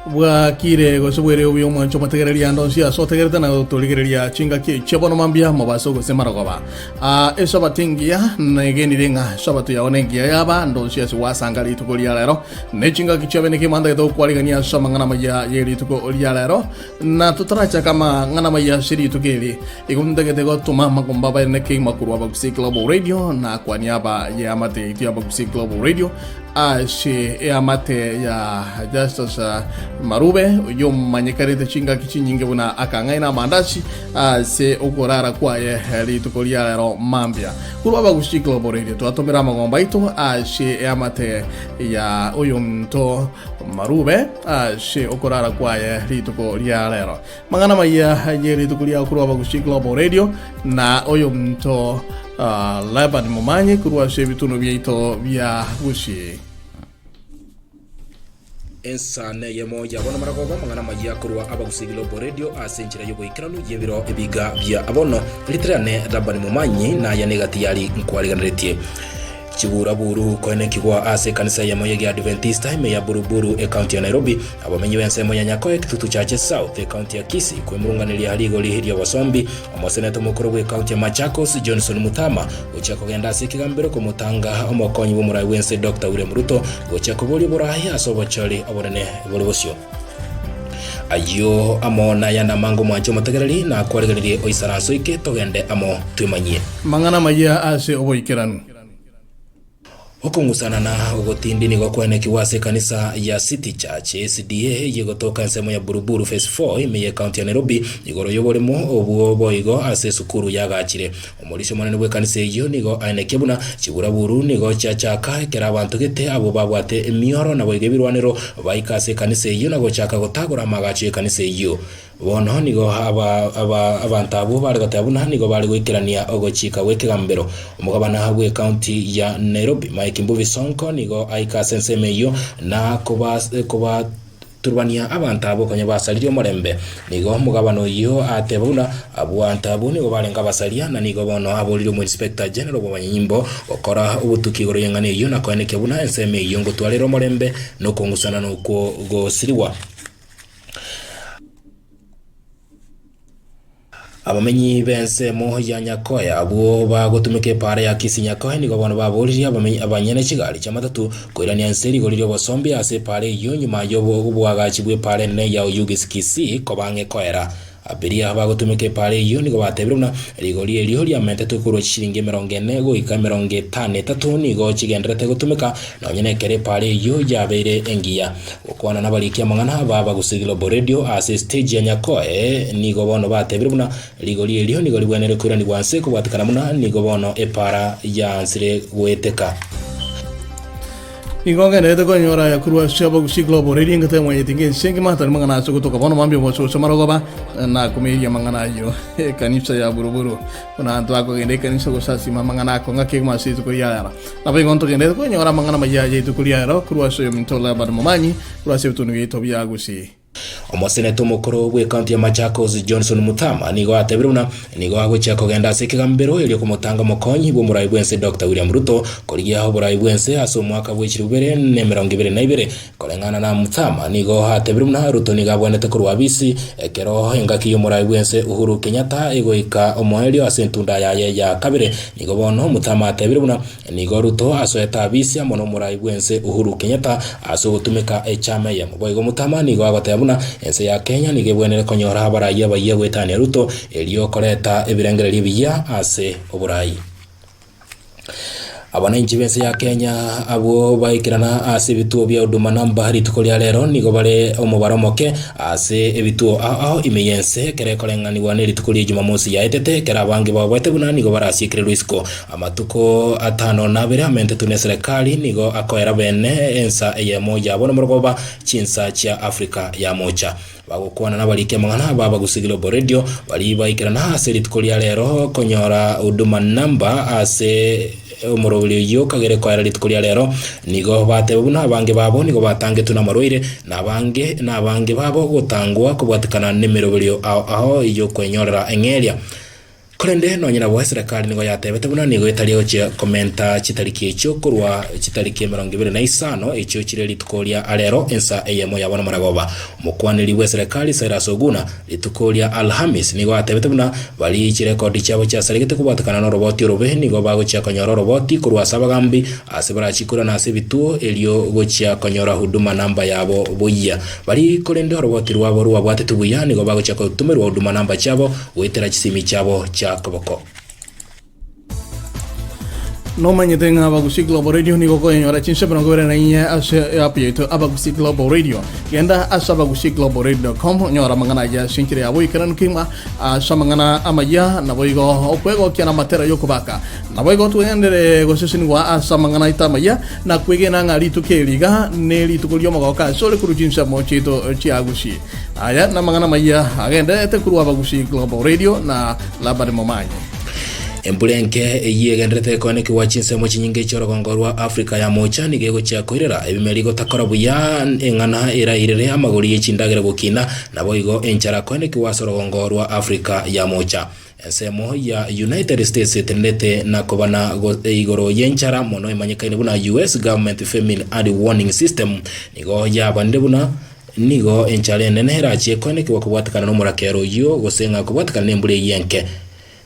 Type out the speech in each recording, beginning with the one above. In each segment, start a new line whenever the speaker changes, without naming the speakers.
bwakire gosubwere uyu mwancho mategereria ndonsia so tegereta na toligereria chinga ki chebono mambia mabaso gosemara goba eso batingia negeni denga so batu ya onengia yaba ndonsia si wasangali tukolia lero ne chinga ki chabene ki manda to kwaligania so mangana maya yeri tuko olia lero na tutaracha kama ngana maya shiri tukeli igundege go tuma makomba ba ne ki makurwa ba Global Radio na kwa niaba ya mate ya ba Global Radio she amate ya Justus Marube yo manyekare de chinga kichinyinge buna akangaina mandashi se ogorara kwa ye heli tukolia lero mambia kurwa bagushi Global Radio to atomera magomba ito she amate ya oyumto Marube she ogorara kwa ye heli tukolia lero mangana maya heli tukolia kurwa bagushi Global Radio na oyumto Laban Momanye kurwa she bituno bieito via gushi
ensane yemo yabona maragoba mangana majya kurwa abagusi Global Radio asenjira yugo ikiranu yebiro ebiga bya abono litrane Laban Momanye na yanegati yali nkwaliganretie Chibura buru kwene kigwa ase kanisa ya moyo ya Adventista ime ya buruburu county ya Nairobi abamenyi bensemo ya Nyakoe kitutu chache South county ya Kisii kwe murunganiri haligo lihiria wasombi omoseneto mukuru we county ya Machakos Johnson Mutama uchako genda sikigambiro ko mutanga omokonyi bumurai wense Dr. William Ruto uchako boli burahi asobo chali abonene bolibosyo ayo amona yana mango mwancho mategereri na kwaregereri oisaranso ike togende amo twimanyie
mangana maya ase oboikeranu
okungusana na ugotindi nigo kwene kiwase kanisa ya City Church SDA yigotoka nsemo ya Buruburu Phase 4 imeye county ya Nairobi igoro yoboremo obuobo igo ase sukuru yagachire omulisho monene bwe kanisa iyo nigo ainekebuna Chibura buru nigo chachaka kera abantu gete abo babwate emiyoro na boigebirwanero baikase kanisa iyo nago chaka gotagura magachi kanisa iyo bono nigo abantu abo bari gatabuna nigo bari gwikirania ogochika wekegambero umugabana habwe county ya Nairobi Mike Mbuvi Sonko nigo aikase nseme iyo na kuba turbania abantu abo kanye basalirio morembe nigo mugabano iyo atebuna abantu abo nigo barenga basalia na nigo bono aboliro mu inspector general bwanyimbo okora ubutukigoro yengane iyo na kwaneke buna nseme iyo ngo twalero morembe no kungusana no go siriwa abamenyi bense mo ya Nyakoe abo bagotumike pare ya Kisii Nyakoe nigo bono baboriri abamenyi abanyene kigali cyamatatu koirania nseri goliro bosombi ase pare iyo nyuma yo bwagachibwe pare ne ya Ugis Kisii ko bange koera abiria bagotumike pare iyo nigo batebiruna rigori eliho lya mente tukuru chiringe 40 go ika 53 nigo chigenderete gutumika no nyene kere pare iyo yabere engia okwana nabalikia mangana baba gusi Global Radio ase stage ya Nyakoe nigo bono batebiruna rigori eliho nigo libwenere kurani bwanse ko batikana muna nigo bono epara ya nsire weteka
Ingonga nete ko nyora ya kurwa shaba gushi Global Radio ngate mwe tinge sengi mata mangana so kutoka bono mambio mo so marogoba na kumeya mangana yo kanisa ya buruburu kuna antu ako gende kanisa go sasi mangana ko ngake masi to kuriara na be ngonto gende ko nyora mangana maya je to kuriara kurwa so mintola Laban Momanye kurwa se tunu yeto bya gushi
omoseneto mukuru we county ya Machakos Johnson Mutama nigo atebiruna nigo agocha kogenda sikigambiro ili kumutanga mokonyi bo murai bwense Dr. William Ruto korigia ho murai bwense aso mwaka bw'ikirubere ne 22 kolengana na Mutama nigo atebiruna Ruto nigo abonete kurwa bisi ekero engaki yo murai bwense Uhuru Kenyatta egoika omoelio asentunda ya kabire nigo bono Mutama atebiruna nigo Ruto aso etabisi amono murai bwense Uhuru Kenyatta aso gutumika echame ya muboigo Mutama nigo agote ense ya Kenya nigebwenere konyora habaraye baye gwetane Ruto elio koreta ebirengereri biya ase oburayi abananchi bense ya Kenya abo baikirana ase bituo bya Huduma namba hari tukolia lero nigo bare omubaramoke ase ebituo aho imeyense kere kolengani waneri tukolia Jumamosi ya etete kera bangi babwete buna nigo barasikire Luisco amatuko atano nabere amente tune serikali nigo akoera bene ensa eye moja abono morogoba chinsa cha Afrika ya mocha bagukwana nabalikia mangana baba gusi Global Radio bali baikirana ase tukolia lero konyora Huduma namba ase umurobili yo kagere kwa ralitukulia lero nigo batebuna abange babo nigo batange tuna maroire nabange babo gutangwa kubwatikana nimerobili aho iyo kwenyorera engeria Korende no nyina wa serikali nigo yatebete buna nigo itario che komenta chitariki echo kurwa chitariki 25 echo chire litukoria alero ensa eyemo yabona maragoba mukwaniri wa serikali Cyrus Oguna litukoria Alhamis nigo atebete buna bali chirekodi chabo cha saligete kubatakana no roboti robe nigo bago cha konyoro roboti kurwa sabagambi asebara chikura na asebituo elio gocha konyora huduma namba yabo boya bali korende roboti rwabo rwabwate tubuya nigo bago cha kutumirwa huduma namba chabo wetera chisimi chabo Kaboko.
No manyete nga Abagusi Global Radio ni koko nyora chinse pero ngore na inya ase apieto Abagusi Global Radio genda asabagusiglobalradio.com nyora mangana ya sinkire abo ikaran kima samangana amaya na boigo okwego kiana matera yokubaka na boigo tuendere gosesini wa asamangana itamaya na kwegena ngari tukeliga neli tukulyo magoka sole kuru chinse mo chito chiagusi aya na mangana maya agenda ete kuru Abagusi Global Radio na labare momanye
Embulenke yegendrete koneki wachinse mo chinyinge choro gongorwa Afrika ya mocha nigego cha koirera ebimerigo takora buya engana era irere amagori yechindagera gukina nabo igo enchara koneki wasoro gongorwa Afrika ya mocha ensemo ya United States tenete na kobana igoro yenchara mono imanyikaine buna US government famine early warning system nigo ya bande buna nigo enchara nenera che koneki wakubwatakana no murakero yo gosenga kubwatakana nembule yenke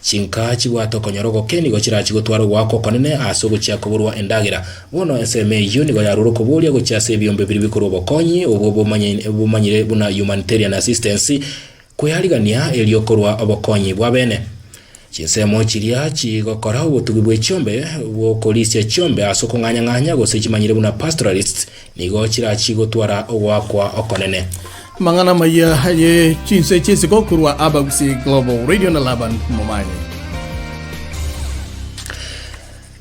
chinka chigwato konyorogo kenigo chirachi gutwaro wako konene asogo chia kuburwa endagira bono SMAU nigo yaruro kubulia go chia sebyombe biri bikuru bokonyi obo bumanyire buna humanitarian assistance kuyarigania eliokorwa abokonyi bwabene chinsemo chiria chigokora ubutugi bwechombe bwo kolisia chombe asoko nganya go sechimanyire buna pastoralist nigo chirachi gutwara wakwa okonene
mangana maya haye chinse chisiko kurwa Abagusi Global Radio na laban momanye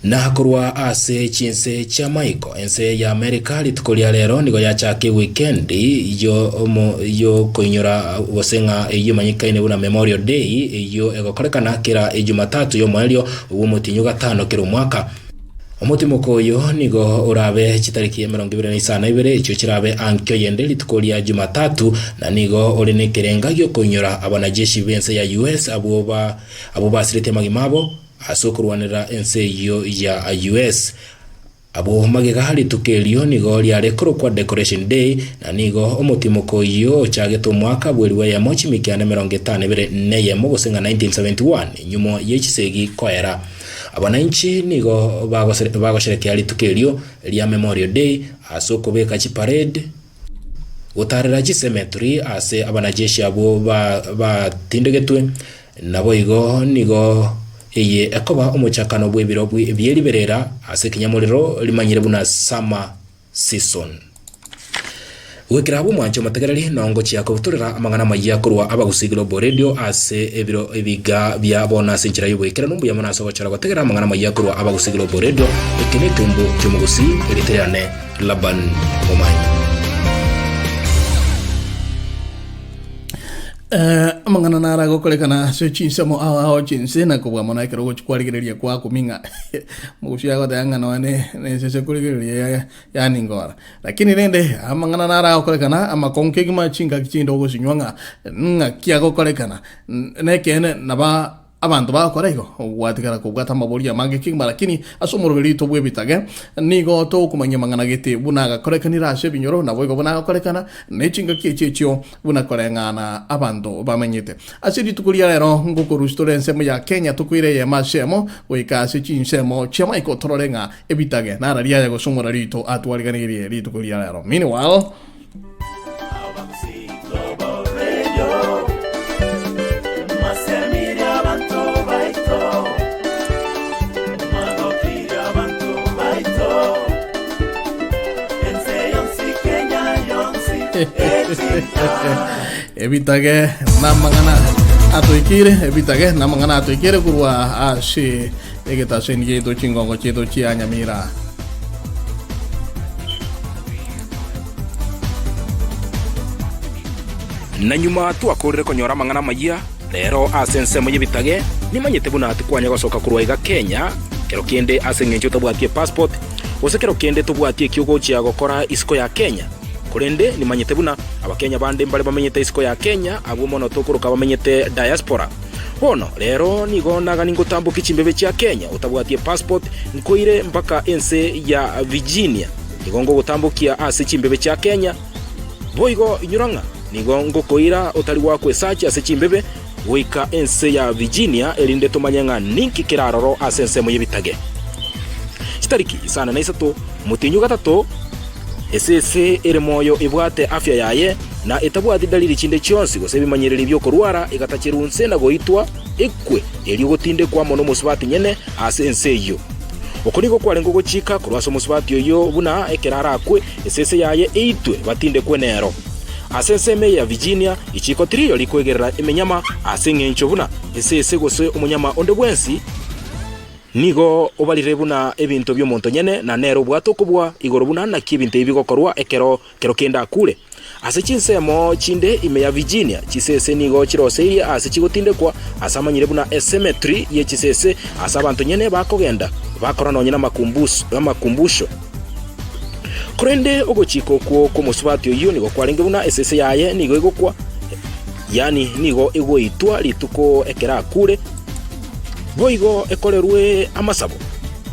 na kurwa ase chinse cha Michael ense ya Amerika litukolia lero nigo yachake weekend yo koinyora wosenga eyimanyikaine buna Memorial Day yo egokorekana kira Jumatatu yo mwelio umutinyu gatano kiro mwaka Omutimo koyo nigo urabe chitariki 22 icho chirabe ankyo yende litukolia Jumatatu na nigo orine kerenga gyo konyora abanajeshi bense ya US abo basirete magimabo asokurwanira ense yo ya US abo magega hali tukelio nigo liarekoro kwa decoration day na nigo omutimo koyo chageto mwaka bweliwe ya mochi mikiane 54 neye mogosenga 1971 nyumo yechisegi koera abananchi nigo bagosherekea litukelio lya Memorial Day asoko beka chi parade utarira chi cemetery ase abanajeshi abo batindegetwe nabo igo nigo eye ekoba omuchakano bwebiro byeliberera ase kinyamuriro limanyire buna summer season wekirabu mwancho mategereri nongo chiako buturira amangana mayiya kurwa Abagusi Global Radio ase ebiro ebiga bya bona sinchira yubwekera numbu yamana so gachara bategera amangana mayiya kurwa Abagusi Global Radio ekene tumbu cyumugusi eriterane laban mumanyi
amangana nara gokolekana se chinse mo aho chinse na kubwa mona kero gochkwaligereria kwa kuminga mugushia go danga no ne se kuligereria ya ningora lakini rende amangana nara gokolekana amakonke gima chinga kichindo go sinywanga nga kia gokolekana ne kene naba abantu bakorego watikara kubwata maboria mange kingma lakini asomorobelito bwebitage nigo to kumanya mangana gete bunaga korekanira ase binyoro na boigo bunaga korekana nechinga kiechio bunakorengana abantu bamenyete asiri tukulia lero ngukuru storense ya Kenya tukuire ye masemo wekase chinsemo chama ikotororenga ebitage nara ria ya gosomorarito atwaliganirie ritukulia lero meanwhile ebitage namangana atoikire ebitage namangana atoikire kurwa ase egeta senye to chingongo cheto chianyamira
na nyuma twakorire konyora mangana mayiya rero asense mo yebitage nimanyete buna atikwanya gosoka kurwa iga Kenya kero kende asengencho tabwatie passport osekero kende tubwatie kiugo chia gokora isiko ya Kenya kurende nimanyete buna abakenya bande mbale bamenyete isiko ya Kenya abo mono tokuruka bamenyete diaspora bono rero nigo nagani ngutambuka chimbebe cha Kenya utabwatie passport nkoire mpaka ense ya Virginia nigo ngutambukia ase chimbebe cha Kenya boigo inyuranga nigo ngokoira utali wakwe search ase chimbebe wika ense ya Virginia elinde tumanyanga ninki kiraroro ase ense mu yibitage chitariki isana na isato mutinyu gatatu esese ere moyo ibwate afya yaye na etabwati dalili chinde chionsi gose bimanyerera ibyo korwara igatachirunse na goitwa ekwe elio gotinde kwa mono musubati nyene ase ense yo okonigo kwarengo gochika kurwaso musubati yo buna ekerara akwe esese yaye eitwe batinde kwenero ase ense ya Virginia ichiko trio likwegerera imenyama ase ngencho buna esese gose umunyama onde bwensi nigo obalire buna ebinto byo monto nyene na nero bwato kubwa igoro buna na kibinte ibigokorwa ekero kenda akure ase chinsemo chinde ime ya Virginia chisese nigo chirose ase chigotinde kwa asamanyire buna cemetery ye chisese asa abantu nyene bakogenda bakorana nyina makumbusho kurende ogochiko ko musubati yo nigo kwarenge buna esese yaye nigo igokwa yani nigo egoitwa lituko ekera akure boigo ekorerwe amasabo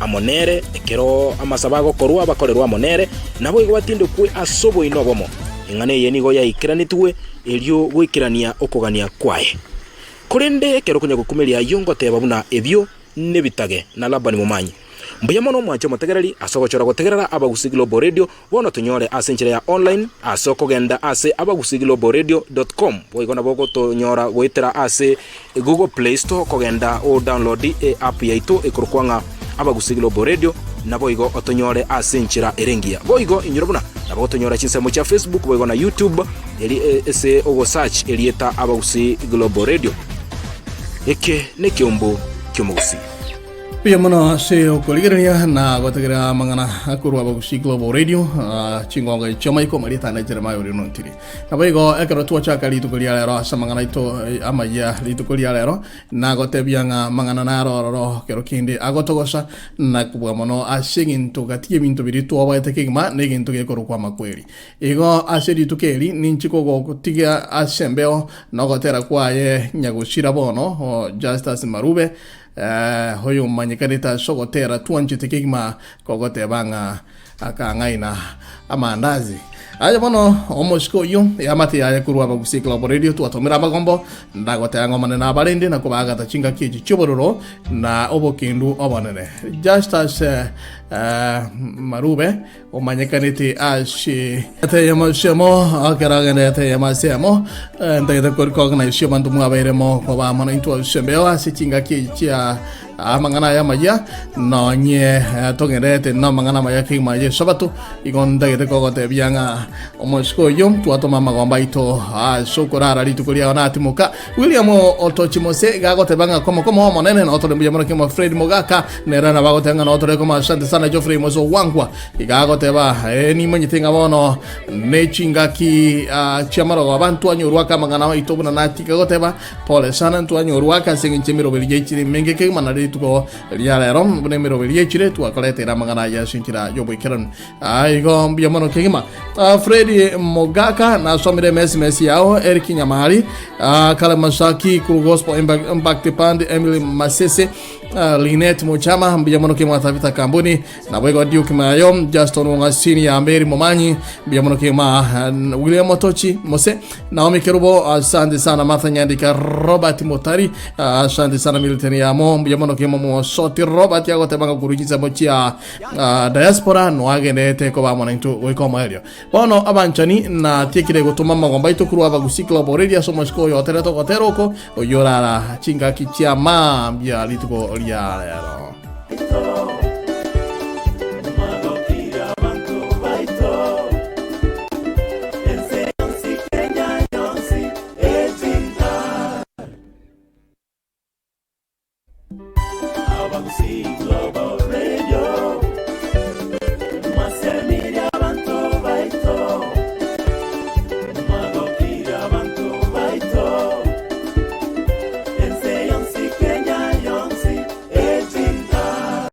amonere ekero amasaba gokorwa bakorerwa amonere nabo igo batinde kwe asobo inobomo ingane ye nigo yaikiranitwe elio gwikirania okogania kwae kurende ekero kunya gukumeria yongo teba buna ebyo nebitage na labani mumanyi mbuya mono mwacho mutegereri asogochora gutegerera Abagusi Global Radio bono tunyore asenchira ya online asoko genda ase abagusiglobalradio.com boigo nabo tonyora gwitera ase Google Play Store kogenda o download app yaitu ikurukwanga Abagusi Global Radio nabo igo otonyore asenchira erengia boigo inyurobuna nabo tonyora chinsemo cha Facebook boigo na YouTube eli ese ogo search elieta Abagusi Global Radio eke ne kiombo kyomugusi
Pia mono se okoligerania na gotegera mangana akuru Abagusi Global Radio chingonga chomaiko marita na Jeremiah Orinontiri nabaigo ekero tuacha kali tukolia lero samangana ito amaya litukolia lero na gotebianga mangana na ro kero kinde agotogosa na kubwa mono asingin to gatie bintu biritu obaete kigma negin to gekoro kwa makweli igo asedi tukeli ninchiko go tiga asembeo na gotera kwa ye nyagushira bono Justus Marube hoyo manyikarita sogotera tuanchite kigma kogote banga akangaina amandazi aja bono omoshiko yo yamati ya kuru Abagusi Global Radio tuatomera magombo ndagote ngomane na barende na kubaga tachinga kiji chobororo na obokindu obonene just as Marube omanyikaniti ashi ate yamashemo akaragane ate yamasemo ndayda korkogna ishimandu mwaberemo koba mano into shembeo asichinga kiji amangana ya maya no nye togerete no mangana maya kigma sabato igonda gete kogote bianga omosko yom tuatoma magomba ito sokorara litukolia onati muka William Otochimose gagote banga komo monene no otole muyamoro kimo Fred Mogaka nerana bagote ngana otole koma asante sana Geoffrey Mozo wangwa igagote ba ni manyitenga bono nechingaki chamaro abantu anyurwaka mangana ito buna nati gagote ba pole sana ntu anyurwaka singinchimiro belichiri mengeke manari tuko lialero bunemiro belichire tuakoletera mangana ya shinchira yoboikeran aigo muyamoro kigima Freddy Mogaka na somire mesi yao Eric Nyamari Kalamasaki Kuru Gospel Impact Band Emily Masese Linet Mochama mbiyamono ke matavita kambuni na bwego Duke Mayo Justin Wangasini ya Mberi Momanyi mbiyamono ke William Otochi Mose Naomi Kerubo asante sana Martha Nyandika Robert Motari asante sana military yamo mbiyamono ke Momo Soti Robert yago tebanga kurugiza mochia diaspora no agenete ko bamona into weko area bono abanchani na tikire gutuma magomba ito kuru Abagusi Global Radio somosko yo tereto koteroko oyorara chinga kichama bya lituko ya lero